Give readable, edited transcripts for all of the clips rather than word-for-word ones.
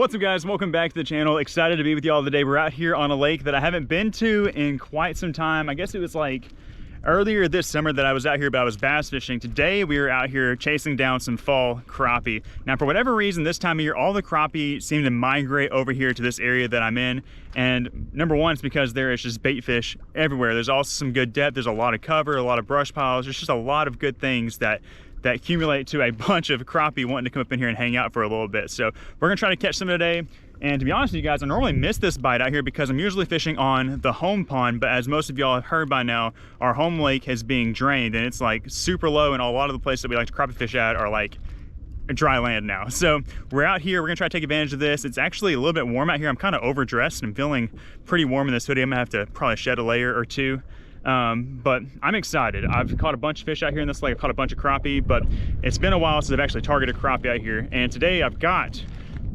What's up, guys? Welcome back to the channel. Excited to be with y'all today. We're out here on a lake that I haven't been to in quite some time. I guess it was like earlier this summer that I was out here, but I was bass fishing. Today we are out here chasing down some fall crappie. Now, for whatever reason, this time of year, all the crappie seem to migrate over here to this area that I'm in. And number one, it's because there is just bait fish everywhere. There's also some good depth. There's a lot of cover, a lot of brush piles. There's just a lot of good things that accumulate to a bunch of crappie wanting to come up in here and hang out for a little bit. So we're gonna try to catch some today. And to be honest with you guys, I normally miss this bite out here because I'm usually fishing on the home pond, but as most of y'all have heard by now, our home lake is being drained and it's like super low, and a lot of the places that we like to crappie fish at are like dry land now. So we're out here, we're gonna try to take advantage of this. It's actually a little bit warm out here. I'm kind of overdressed and I'm feeling pretty warm in this hoodie. I'm gonna have to probably shed a layer or two. But I'm excited. I've caught a bunch of fish out here in this lake. I've caught a bunch of crappie, but it's been a while since I've actually targeted crappie out here. And today I've got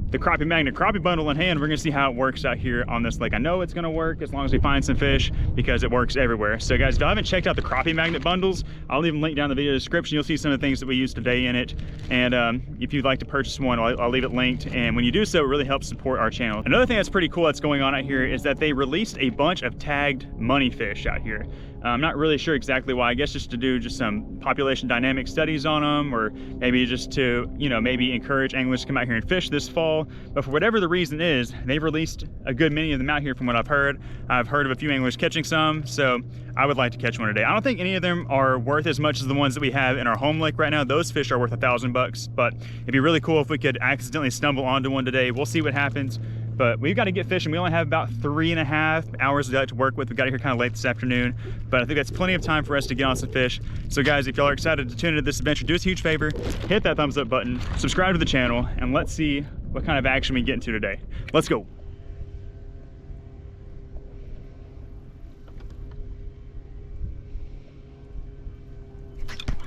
the crappie magnet crappie bundle in hand. We're gonna see how it works out here on this lake. I know it's gonna work as long as we find some fish because it works everywhere. So guys, if you haven't checked out the crappie magnet bundles, I'll leave a link down in the video description. You'll see some of the things that we use today in it. And if you'd like to purchase one, I'll leave it linked. And when you do so, it really helps support our channel. Another thing that's pretty cool that's going on out here is that they released a bunch of tagged money fish out here. I'm not really sure exactly why. I guess just to do just some population dynamic studies on them, or maybe just to, you know, maybe encourage anglers to come out here and fish this fall. But for whatever the reason is, they've released a good many of them out here from what I've heard. I've heard of a few anglers catching some, so I would like to catch one today. I don't think any of them are worth as much as the ones that we have in our home lake right now. Those fish are worth $1,000, but it'd be really cool if we could accidentally stumble onto one today. We'll see what happens. But we've got to get fishing. We only have about 3.5 hours to work with. We got here kind of late this afternoon, but I think that's plenty of time for us to get on some fish. So guys, if y'all are excited to tune into this adventure, do us a huge favor, hit that thumbs up button, subscribe to the channel, and let's see what kind of action we get into today. Let's go.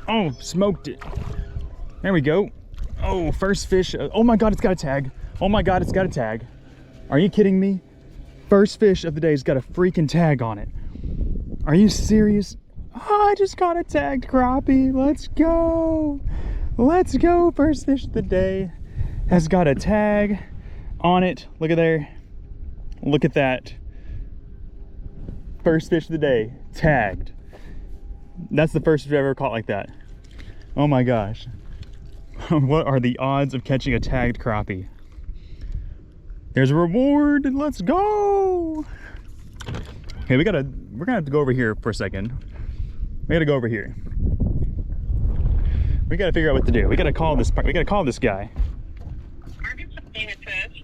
Oh, smoked it. There we go. Oh, first fish. Oh my God, it's got a tag. Oh my God, it's got a tag. Are you kidding me? First fish of the day has got a freaking tag on it. Are you serious? Oh, I just got a tagged crappie. Let's go. Let's go. First fish of the day has got a tag on it. Look at there. Look at that. First fish of the day, tagged. That's the first fish I've ever caught like that. Oh my gosh. What are the odds of catching a tagged crappie? There's a reward, let's go. Okay, we're gonna have to go over here for a second. We gotta go over here. We gotta figure out what to do. We gotta call this guy. Can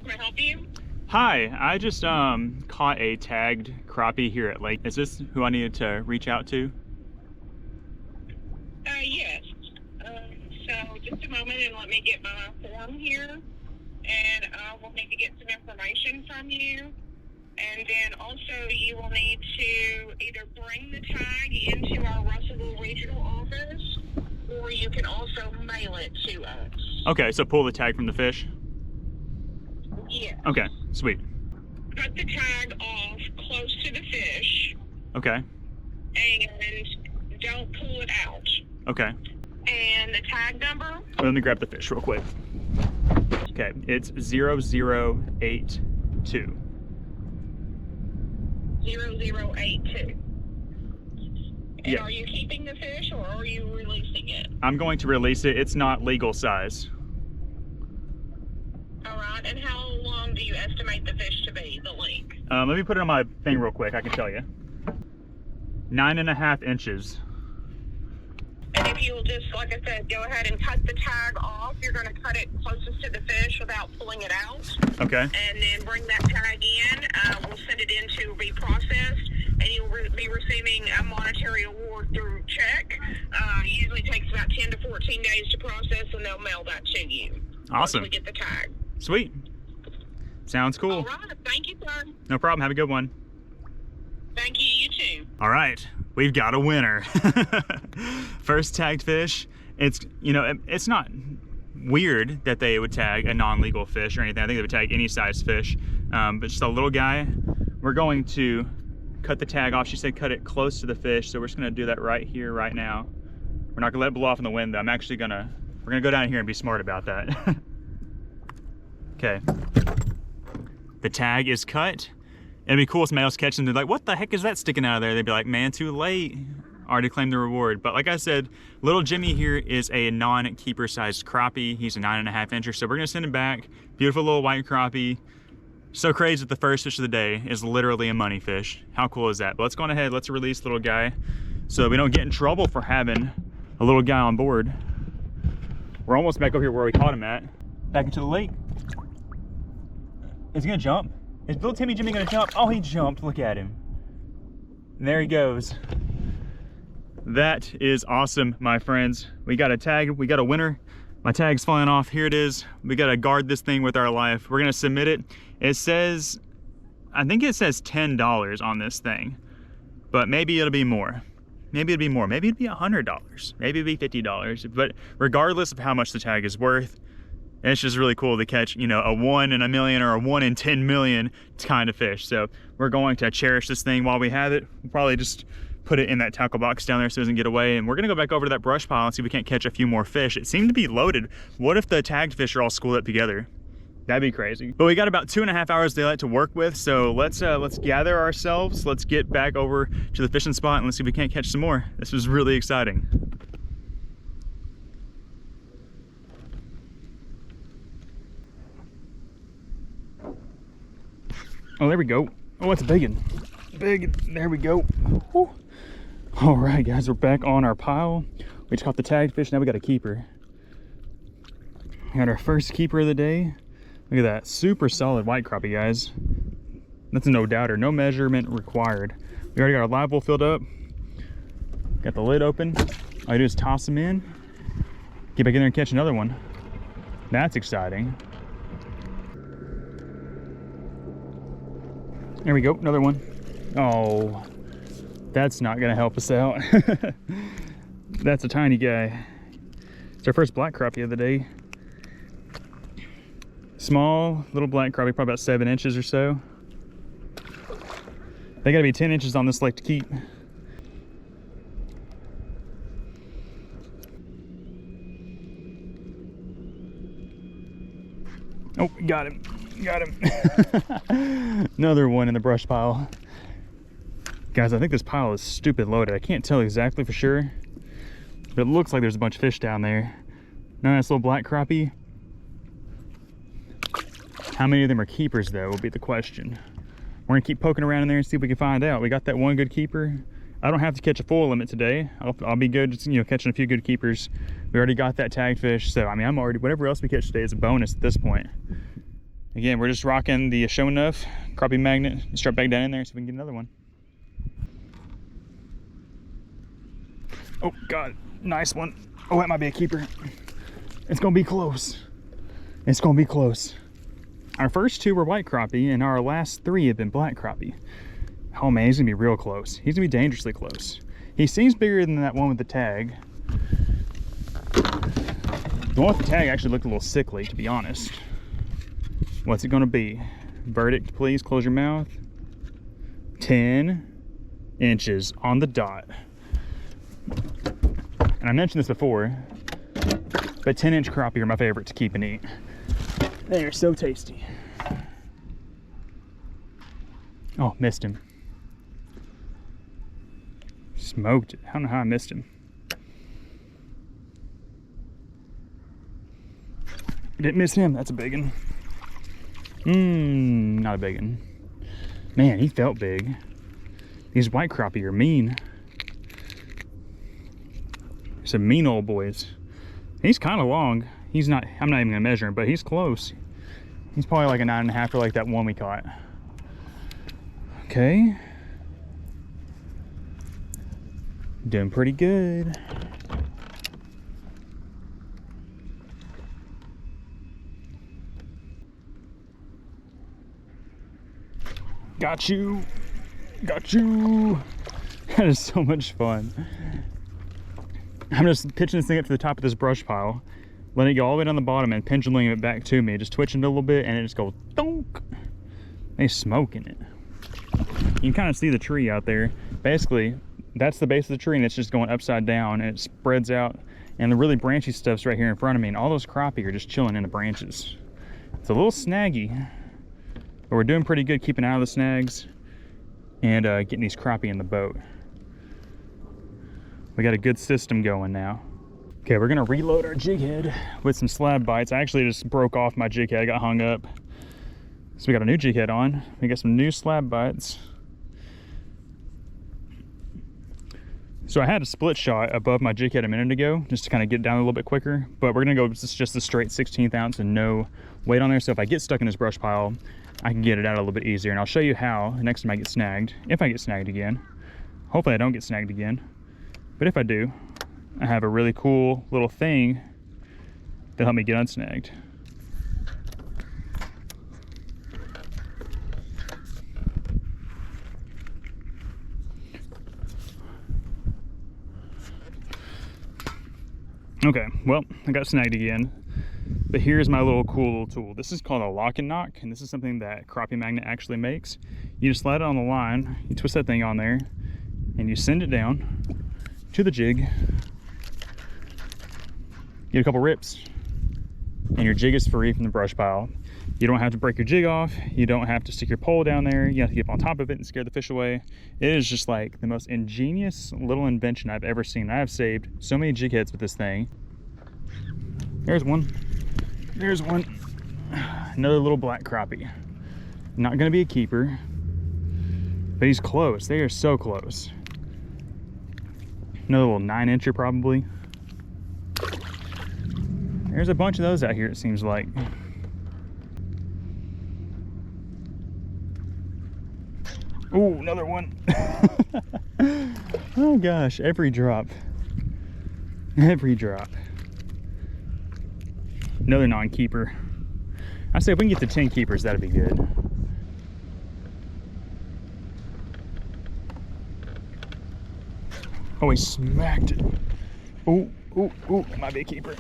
I help you? Hi, I just caught a tagged crappie here at lake. Is this who I needed to reach out to? Yes. So just a moment and let me get my form here. And we'll need to get some information from you. And then also you will need to either bring the tag into our Russellville Regional Office, or you can also mail it to us. Okay, so pull the tag from the fish? Yeah. Okay, sweet. Cut the tag off close to the fish. Okay. And don't pull it out. Okay. And the tag number? Let me grab the fish real quick. Okay, it's 0082. 0082. And Yeah. are you keeping the fish or are you releasing it? I'm going to release it. It's not legal size. All right, and how long do you estimate the fish to be, the length? Let me put it on my thing real quick, I can tell you. 9.5 inches. And if you'll just, like I said, go ahead and cut the tag off, you're going to cut it closest to the fish without pulling it out. Okay. And then bring that tag in. We'll send it in to be processed, and you'll be receiving a monetary award through check. Usually takes about 10 to 14 days to process, and they'll mail that to you. Awesome. Once we get the tag. Sweet. Sounds cool. All right. Thank you, sir. No problem. Have a good one. Thank you. You too. All right. We've got a winner. First tagged fish. It's, you know, it's not weird that they would tag a non-legal fish or anything. I think they would tag any size fish, but just a little guy. We're going to cut the tag off. She said cut it close to the fish, so we're just gonna do that right here, right now. We're not gonna let it blow off in the wind though. We're gonna go down here and be smart about that. Okay. the tag is cut. It'd be cool if somebody else catches them. They're like, what the heck is that sticking out of there? They'd be like, man, too late. Already claimed the reward. But like I said, little Jimmy here is a non-keeper sized crappie. He's a 9.5 incher, so we're gonna send him back. Beautiful little white crappie. So crazy that the first fish of the day is literally a money fish. How cool is that? But let's go on ahead, let's release little guy so we don't get in trouble for having a little guy on board. We're almost back over here where we caught him at. Back into the lake. Is he gonna jump? Is little Timmy Jimmy gonna jump? Oh, he jumped, look at him. And there he goes. That is awesome, my friends. We got a tag, we got a winner. My tag's flying off, here it is. We gotta guard this thing with our life. We're gonna submit it. It says, I think it says $10 on this thing, but maybe it'll be more. Maybe it'd be more, maybe it'd be $100, maybe it'd be $50. But regardless of how much the tag is worth, it's just really cool to catch, you know, a 1 in a million or a 1 in 10 million kind of fish. So we're going to cherish this thing while we have it. We'll probably just put it in that tackle box down there so it doesn't get away. And we're gonna go back over to that brush pile and see if we can't catch a few more fish. It seemed to be loaded. What if the tagged fish are all schooled up together? That'd be crazy. But we got about 2.5 hours daylight to work with. So let's gather ourselves. Let's get back over to the fishing spot and let's see if we can't catch some more. This was really exciting. Oh, there we go. Oh, that's a big one. Big, there we go. Whew. All right, guys, we're back on our pile. We just caught the tagged fish, now we got a keeper. We got our first keeper of the day. Look at that, super solid white crappie, guys. That's a no doubter, no measurement required. We already got our live well filled up. Got the lid open. All I do is toss them in, get back in there and catch another one. That's exciting. There we go, another one. Oh, that's not gonna help us out. That's a tiny guy. It's our first black crappie of the day. Small, little black crappie, probably about 7 inches or so. They gotta be 10 inches on this lake to keep. Oh, got him, got him. Another one in the brush pile. Guys, I think this pile is stupid loaded. I can't tell exactly for sure, but it looks like there's a bunch of fish down there. Nice little black crappie. How many of them are keepers though, will be the question. We're gonna keep poking around in there and see if we can find out. We got that one good keeper. I don't have to catch a full limit today. I'll be good, just, you know, catching a few good keepers. We already got that tagged fish, so I mean, I'm already, whatever else we catch today is a bonus at this point. Again, we're just rocking the Show Enough crappie magnet. Let's drop back down in there and see if we can get another one. Oh God, nice one. Oh, that might be a keeper. It's gonna be close. It's gonna be close. Our first 2 were white crappie and our last 3 have been black crappie. Oh man, he's gonna be real close. He's gonna be dangerously close. He seems bigger than that one with the tag. The one with the tag actually looked a little sickly, to be honest. What's it gonna be? Verdict, please, close your mouth. 10 inches on the dot. And I mentioned this before, but 10-inch crappie are my favorite to keep and eat. They are so tasty. Oh, missed him. Smoked it. I don't know how I missed him. Didn't miss him. That's a big one. Not a big one. Man, he felt big. These white crappie are mean. Some mean old boys. He's kind of long. He's not, I'm not even gonna measure him, but he's close. He's probably like a 9.5 or like that one we caught. Okay. Doing pretty good. Got you. Got you. That is so much fun. I'm just pitching this thing up to the top of this brush pile, letting it go all the way down the bottom and penduluming it back to me, just twitching it a little bit, and it just goes thunk. He's smoking it. You can kind of see the tree out there. Basically, that's the base of the tree, and it's just going upside down, and it spreads out, and the really branchy stuff's right here in front of me, and all those crappie are just chilling in the branches. It's a little snaggy, But we're doing pretty good keeping out of the snags and getting these crappie in the boat. We got a good system going now. Okay, we're gonna reload our jig head with some slab bites. I actually just broke off my jig head, I got hung up. So we got a new jig head on. We got some new slab bites. So I had a split shot above my jig head a minute ago, just to kind of get down a little bit quicker, but we're gonna go just a straight 16th ounce and no weight on there. So if I get stuck in this brush pile, I can get it out a little bit easier. And I'll show you how next time I get snagged, if I get snagged again. Hopefully I don't get snagged again, but if I do, I have a really cool little thing that'll help me get unsnagged. Okay, well, I got snagged again, but here's my little cool little tool. This is called a lock and knock, and this is something that crappie magnet actually makes. You just slide it on the line, you twist that thing on there, and you send it down to the jig. Get a couple rips, and your jig is free from the brush pile. You don't have to break your jig off. You don't have to stick your pole down there. You have to get up on top of it and scare the fish away. It is just like the most ingenious little invention I've ever seen. I have saved so many jig heads with this thing. There's one. There's one. Another little black crappie. Not gonna be a keeper, but he's close. They are so close. Another little 9-incher probably. There's a bunch of those out here, it seems like. Oh, another one. Oh gosh, every drop. Every drop. Another non-keeper. I say if we can get to 10 keepers, that'd be good. Oh, he smacked it. Oh, oh, oh, might be a keeper.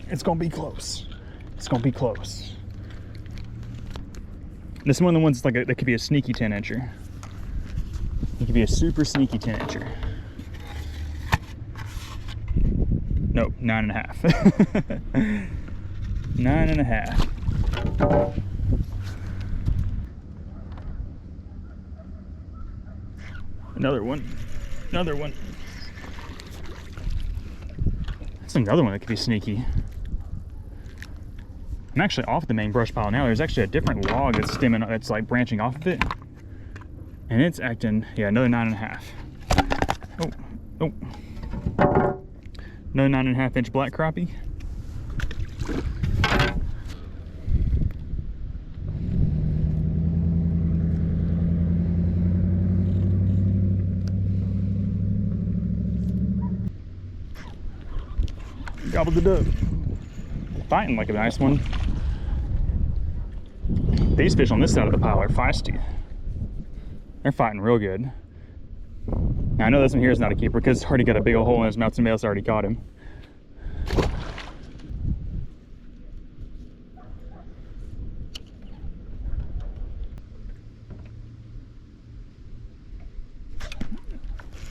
It's gonna be close. It's gonna be close. This is one of the ones that's like that could be a sneaky 10-incher. It could be a super sneaky 10-incher. Nope, 9.5. 9.5. Another one. Another one. That's another one that could be sneaky. I'm actually off the main brush pile now. There's actually a different log that's stemming, that's like branching off of it. And it's acting, yeah, another 9.5. Oh, oh. Another 9.5-inch black crappie. Gobbled it up. Fighting like a nice one. These fish on this side of the pile are feisty. They're fighting real good. Now I know this one here is not a keeper because it's already got a big old hole in his mouth. Somebody else already caught him.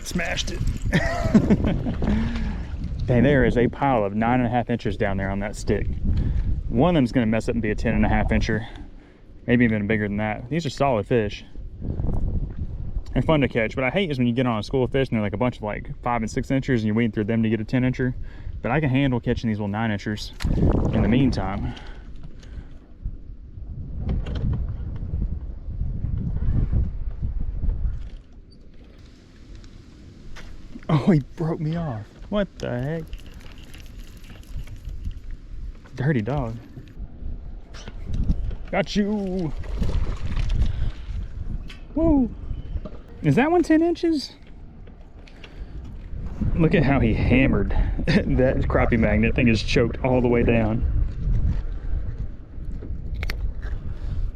Smashed it. Dang, there is a pile of 9.5 inches down there on that stick. One of them's gonna mess up and be a 10.5 incher. Maybe even bigger than that. These are solid fish. They're fun to catch. What I hate is when you get on a school of fish and they're like a bunch of like 5 and 6 inchers and you're waiting through them to get a 10-incher. But I can handle catching these little 9-inchers in the meantime. Oh, he broke me off. What the heck? Dirty dog. Got you. Whoa. Is that one 10 inches? Look at how he hammered that crappie magnet. Thing is choked all the way down.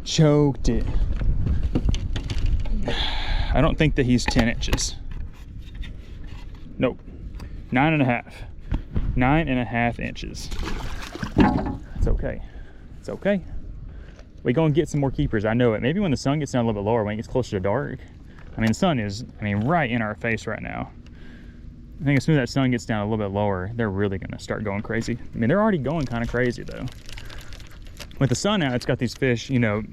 Choked it. I don't think that he's 10 inches. Nope. 9.5. 9.5 inches. It's okay. It's okay. We're gonna get some more keepers. I know it. Maybe when the sun gets down a little bit lower, when it gets closer to dark. I mean, the sun is, right in our face right now. I think as soon as that sun gets down a little bit lower, they're really gonna start going crazy. I mean, they're already going kind of crazy though. With the sun out, it's got these fish, you know,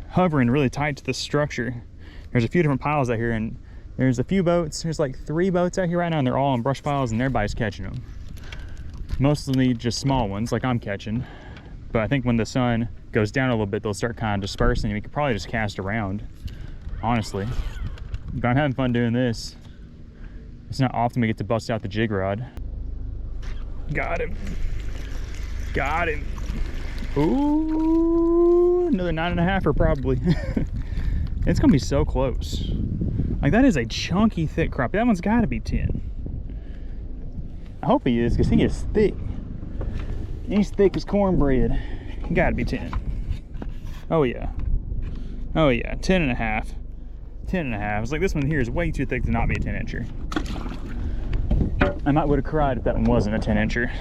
hovering really tight to the structure. There's a few different piles out here, and there's a few boats. There's like 3 boats out here right now, and they're all on brush piles, and everybody's catching them. Mostly just small ones like I'm catching. But I think when the sun goes down a little bit, they'll start kind of dispersing, and we could probably just cast around, honestly. But I'm having fun doing this. It's not often we get to bust out the jig rod. Got him. Got him. Ooh, another 9.5er probably. It's gonna be so close. Like, that is a chunky, thick crappie. That one's gotta be 10. I hope he is, because he is thick. He's thick as cornbread. He gotta be 10. Oh yeah. Oh yeah, 10.5. 10.5. It's like, this one here is way too thick to not be a 10-incher. I might would have cried if that one wasn't a 10-incher.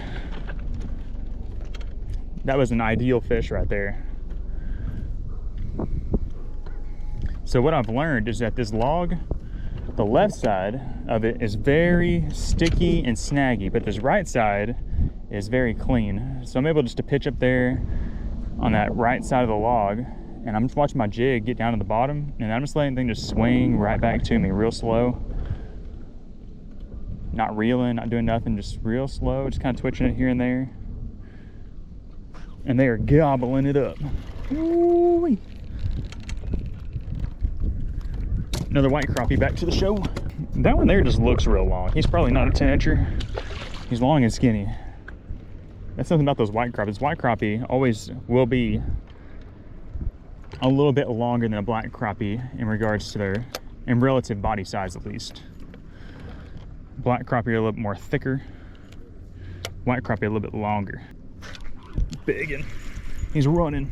That was an ideal fish right there. So what I've learned is that this log, the left side of it is very sticky and snaggy, but this right side is very clean. So I'm able just to pitch up there on that right side of the log, and I'm just watching my jig get down to the bottom, and I'm just letting the thing just swing right back to me real slow. Not reeling, not doing nothing, just real slow, just kind of twitching it here and there. And they are gobbling it up. Ooh-wee. Another white crappie back to the show. That one there just looks real long. He's probably not a 10-incher. He's long and skinny. That's something about those white crappies. White crappie always will be a little bit longer than a black crappie in regards to their, in relative body size at least. Black crappie are a little bit more thicker. White crappie a little bit longer. Biggin. He's running.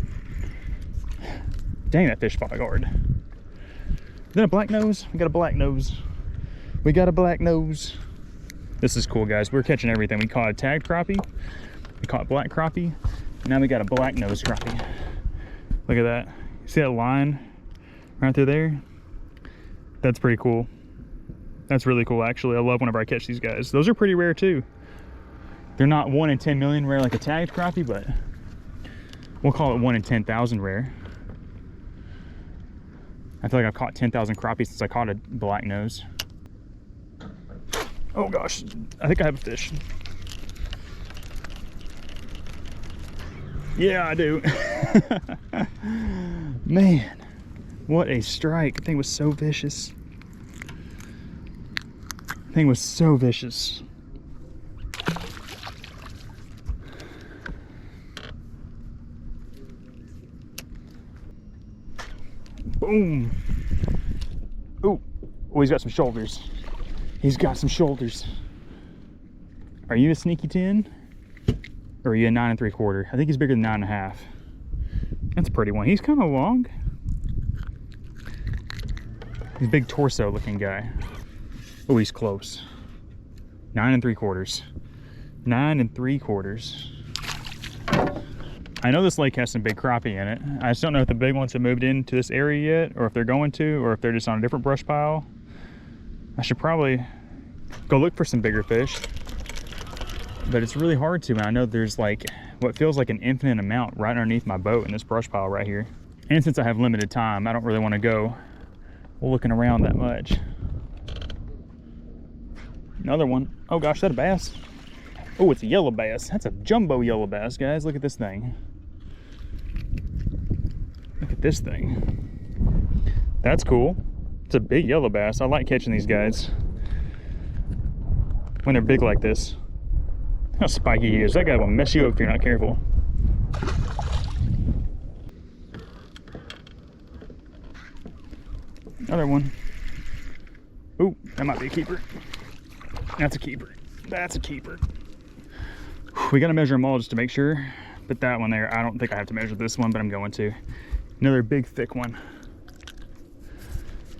Dang, that fish fought hard. Is that a black nose? We got a black nose. We got a black nose. This is cool, guys. We're catching everything. We caught a tagged crappie. We caught black crappie. And now we got a black nose crappie. Look at that. See that line right through there? That's pretty cool. That's really cool, actually. I love whenever I catch these guys. Those are pretty rare too. They're not 1 in 10 million rare like a tagged crappie, but we'll call it 1 in 10,000 rare. I feel like I've caught 10,000 crappies since I caught a black nose. Oh gosh, I think I have a fish. Yeah, I do. Man, what a strike. The thing was so vicious. The thing was so vicious. Boom. Ooh. Oh, he's got some shoulders. He's got some shoulders. Are you a sneaky 10? Or are you a 9 3/4? I think he's bigger than 9.5. That's a pretty one. He's kind of long. He's a big torso looking guy. Oh, he's close. 9 3/4. 9 3/4. I know this lake has some big crappie in it. I just don't know if the big ones have moved into this area yet, or if they're going to, or if they're just on a different brush pile. I should probably go look for some bigger fish. But it's really hard to, man. I know there's like what feels like an infinite amount right underneath my boat in this brush pile right here. And since I have limited time, I don't really want to go looking around that much. Another one. Oh gosh, is that a bass? Oh, it's a yellow bass. That's a jumbo yellow bass, guys. Look at this thing. Look at this thing. That's cool. It's a big yellow bass. I like catching these guys when they're big like this. How spiky he is. That guy will mess you up if you're not careful. Another one. Ooh, that might be a keeper. That's a keeper. That's a keeper. We gotta measure them all just to make sure. But that one there, I don't think I have to measure this one, but I'm going to. Another big, thick one.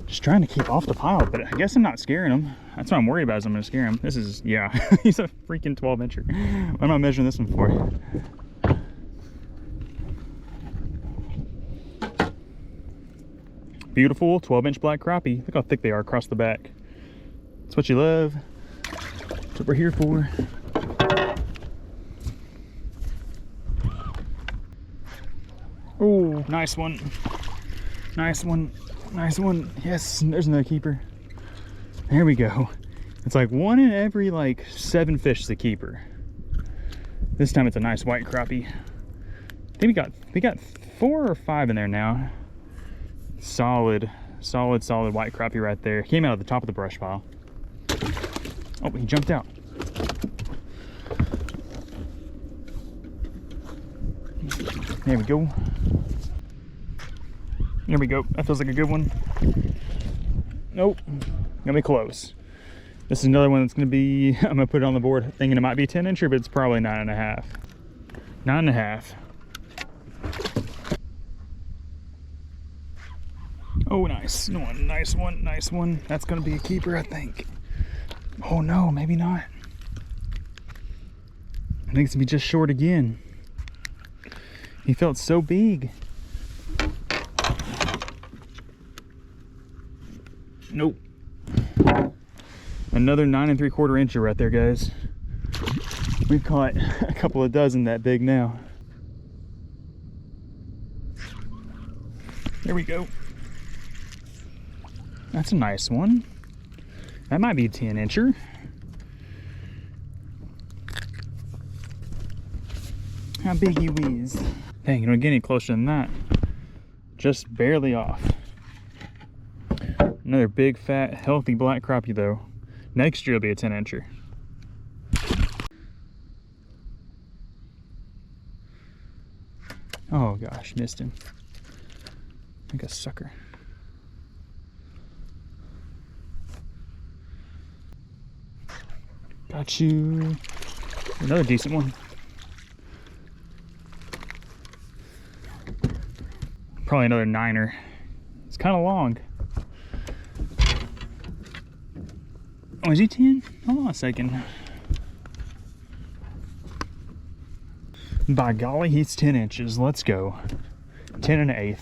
Just trying to keep off the pile, but I guess I'm not scaring him. That's what I'm worried about, is I'm gonna scare him. This is, yeah, he's a freaking 12-incher. What am I measuring this one for? Beautiful 12-inch black crappie. Look how thick they are across the back. That's what you love. That's what we're here for. Oh, nice one. Nice one. Nice one. Yes, there's another keeper. There we go. It's like 1 in every like 7 fish is a keeper. This time it's a nice white crappie. I think we got 4 or 5 in there now. Solid white crappie right there. Came out of the top of the brush pile. Oh, he jumped out. There we go. There we go. That feels like a good one. Nope. Gonna be close. This is another one that's gonna be, I'm gonna put it on the board thinking it might be 10 incher, but it's probably 9.5. 9.5. Oh, nice one, nice one, nice one. That's gonna be a keeper, I think. Oh no, maybe not. I think it's gonna be just short again. He felt so big. Nope. Another 9 3/4 incher right there, guys. We've caught a couple of dozen that big now. There we go. That's a nice one. That might be a 10 incher. How big you is? Dang, you don't get any closer than that. Just barely off. Another big, fat, healthy black crappie though. Next year will be a 10 incher. Oh gosh, missed him. Like a sucker. Got you. Another decent one. Probably another 9er. It's kind of long. Oh, is he 10? Hold on a second. By golly, he's 10 inches. Let's go. 10 1/8.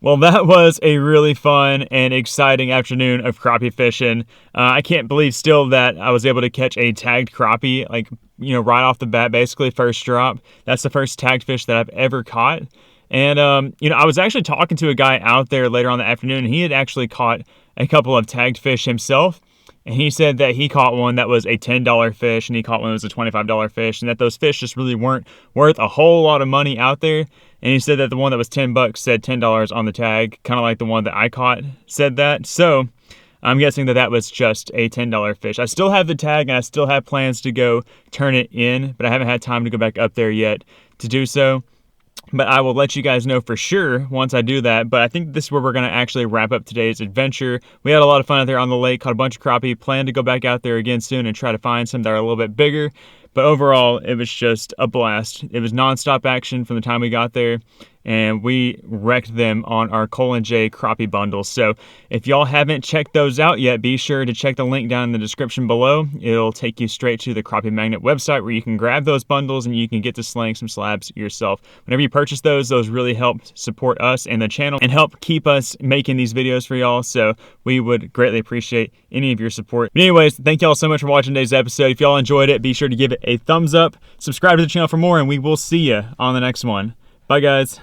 Well, that was a really fun and exciting afternoon of crappie fishing. I can't believe still that I was able to catch a tagged crappie, like, you know, right off the bat, basically first drop. That's the first tagged fish that I've ever caught. And, you know, I was actually talking to a guy out there later on in the afternoon, and he had actually caught a couple of tagged fish himself. And he said that he caught one that was a $10 fish, and he caught one that was a $25 fish, and that those fish just really weren't worth a whole lot of money out there. And he said that the one that was $10 said $10 on the tag, kind of like the one that I caught said that. So I'm guessing that that was just a $10 fish. I still have the tag, and I still have plans to go turn it in, but I haven't had time to go back up there yet to do so. But I will let you guys know for sure once I do that. But I think this is where we're going to actually wrap up today's adventure. We had a lot of fun out there on the lake, caught a bunch of crappie, plan to go back out there again soon and try to find some that are a little bit bigger. But overall, it was just a blast. It was nonstop action from the time we got there, and we wrecked them on our Cole & J crappie bundles. So if y'all haven't checked those out yet, be sure to check the link down in the description below. It'll take you straight to the Crappie Magnet website where you can grab those bundles and you can get to slaying some slabs yourself. Whenever you purchase those really help support us and the channel and help keep us making these videos for y'all. So we would greatly appreciate any of your support. But anyways, thank y'all so much for watching today's episode. If y'all enjoyed it, be sure to give it a thumbs up, subscribe to the channel for more, and we will see you on the next one. Bye, guys.